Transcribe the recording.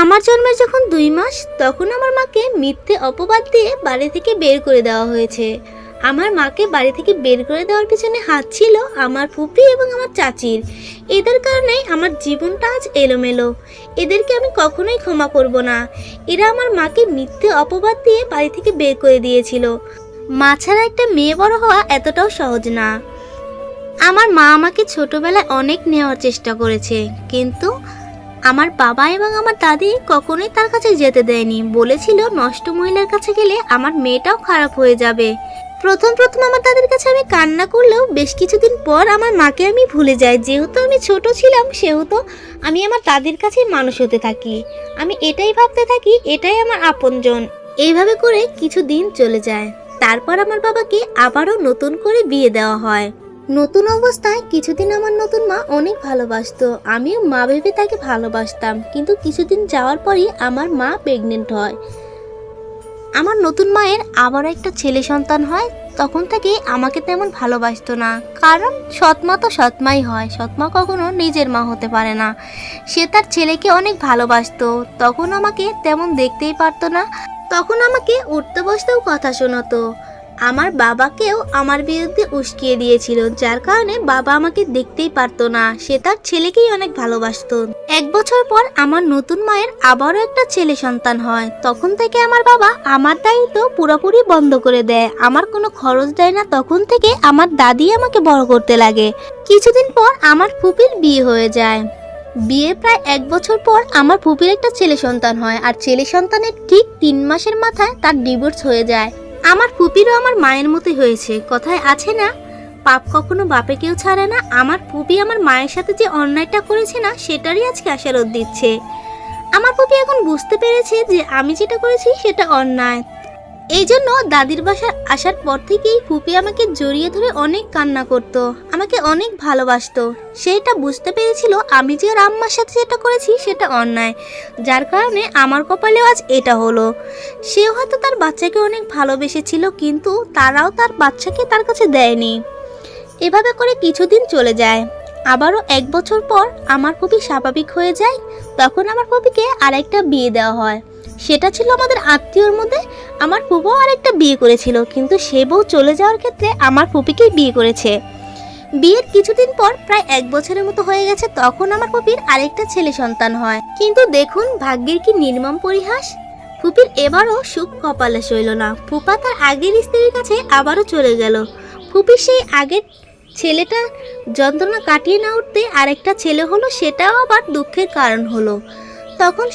আমার জন্মের যখন 2 মাস তখন আমার মাকে মিথ্যে অপবাদ দিয়ে বাড়ি থেকে বের করে দেওয়া হয়েছে। আমার মাকে বাড়ি থেকে বের করে দেওয়ার পিছনে হাত ছিল আমার ফুপি এবং আমার চাচির। এদের কারণেই আমার জীবনটা আজ এলোমেলো। এদেরকে আমি কখনোই ক্ষমা করব না। এরা আমার মাকে মিথ্যে অপবাদ দিয়ে বাড়ি থেকে বের করে দিয়েছিল। মা ছাড়া একটা মেয়ে বড় হওয়া এতটাও সহজ না। আমার মা আমাকে ছোটবেলায় অনেক নেওয়ার চেষ্টা করেছে, কিন্তু আমার বাবা এবং আমার দাদি কখনোই তার কাছে যেতে দেয়নি। বলেছিল নষ্ট মহিলার কাছে গেলে আমার মেয়েটাও খারাপ হয়ে যাবে। প্রথম আমার দাদির কাছে আমি কান্না করলেও বেশ কিছুদিন পর আমার মাকে আমি ভুলে যাই। যেহেতু আমি ছোট ছিলাম সেহেতু আমি আমার দাদির কাছেই মানুষ হতে থাকি। আমি এটাই ভাবতে থাকি এটাই আমার আপনজন। এইভাবে করে কিছু দিন চলে যায়। তারপর আমার বাবাকে আবারও নতুন করে বিয়ে দেওয়া হয়। নতুন অবস্থায় কিছুদিন আমার নতুন মা অনেক ভালোবাসতো, আমিও মা ভেবে তাকে ভালোবাসতাম। কিন্তু কিছুদিন যাওয়ার পরই আমার মা প্রেগনেন্ট হয়। আমার নতুন মায়ের আবার একটা ছেলে সন্তান হয়। তখন থেকে আমাকে তেমন ভালোবাসতো না, কারণ সৎমা তো সৎমাই হয়, সৎমা কখনো নিজের মা হতে পারে না। সে তার ছেলেকে অনেক ভালোবাসতো। তখন আমাকে তেমন দেখতেই পারতো না। তখন আমাকে উঠতে বসতেও কথা শোনাতো। আমার বাবাকেও আমার বিরুদ্ধে উস্কিয়ে দিয়েছিল, যার কারণে বাবা আমাকে দেখতেই পারতো না। সে তার ছেলেকেই অনেক ভালোবাসতো। 1 বছর পর আমার নতুন মায়ের আবারও একটা ছেলে সন্তান হয়। তখন থেকে আমার বাবা আমার দায়িত্ব পুরোপুরি বন্ধ করে দেয়, আমার কোনো খরচ দেয় না। তখন থেকে আমার দাদি আমাকে বড় করতে লাগে। কিছুদিন পর আমার ফুপির বিয়ে হয়ে যায়। বিয়ে প্রায় 1 বছর পর আমার ফুপির একটা ছেলে সন্তান হয়, আর ছেলে সন্তানের ঠিক 3 মাসের মাথায় তার ডিভোর্স হয়ে যায়। আমার ফুপিরও আমার মায়ের মতোই হয়েছে। কথায় আছে না, পাপ কখনো বাপে কেউ ছাড়ে না। আমার ফুপি আমার মায়ের সাথে যে অন্যায়টা করেছে না, সেটারই আজকে আশীর্বাদ দিচ্ছে। আমার ফুপি এখন বুঝতে পেরেছে যে আমি যেটা করেছি সেটা অন্যায়। এই জন্য দাদির বাসায় আসার পর থেকেই ফুপি আমাকে জড়িয়ে ধরে অনেক কান্না করত, আমাকে অনেক ভালোবাসতো। সেটা বুঝতে পেরেছিল আমি যে ওর আম্মার সাথে যেটা করেছি সেটা অন্যায়, যার কারণে আমার কপালেও আজ এটা হলো। সেও হয়তো তার বাচ্চাকে অনেক ভালোবেসেছিল, কিন্তু তারাও তার বাচ্চাকে তার কাছে দেয়নি। এভাবে করে কিছুদিন চলে যায়। আবারও 1 বছর পর আমার ফুপি স্বাভাবিক হয়ে যায়। তখন আমার ফুপিকে আরেকটা বিয়ে দেওয়া হয়। সেটা ছিল আমাদের আত্মীয়র মধ্যে। আমার ফুপো আরেকটা বিয়ে করেছিল, কিন্তু সে বউ চলে যাওয়ার ক্ষেত্রে আমার ফুপিকেই বিয়ে করেছে। বিয়ের কিছুদিন পর প্রায় 1 বছরের মতো হয়ে গেছে, তখন আমার ফুপির আরেকটা ছেলে সন্তান হয়। কিন্তু দেখুন ভাগ্যের কি নির্মম পরিহাস, ফুপির এবারও সুখ কপালে সইল না। ফুপা তার আগের স্ত্রীর কাছে আবারও চলে গেল। ফুপির সেই আগের ছেলেটা যন্ত্রণা কাটিয়ে না উঠতে আরেকটা ছেলে হলো, সেটাও আবার দুঃখের কারণ হলো। তখন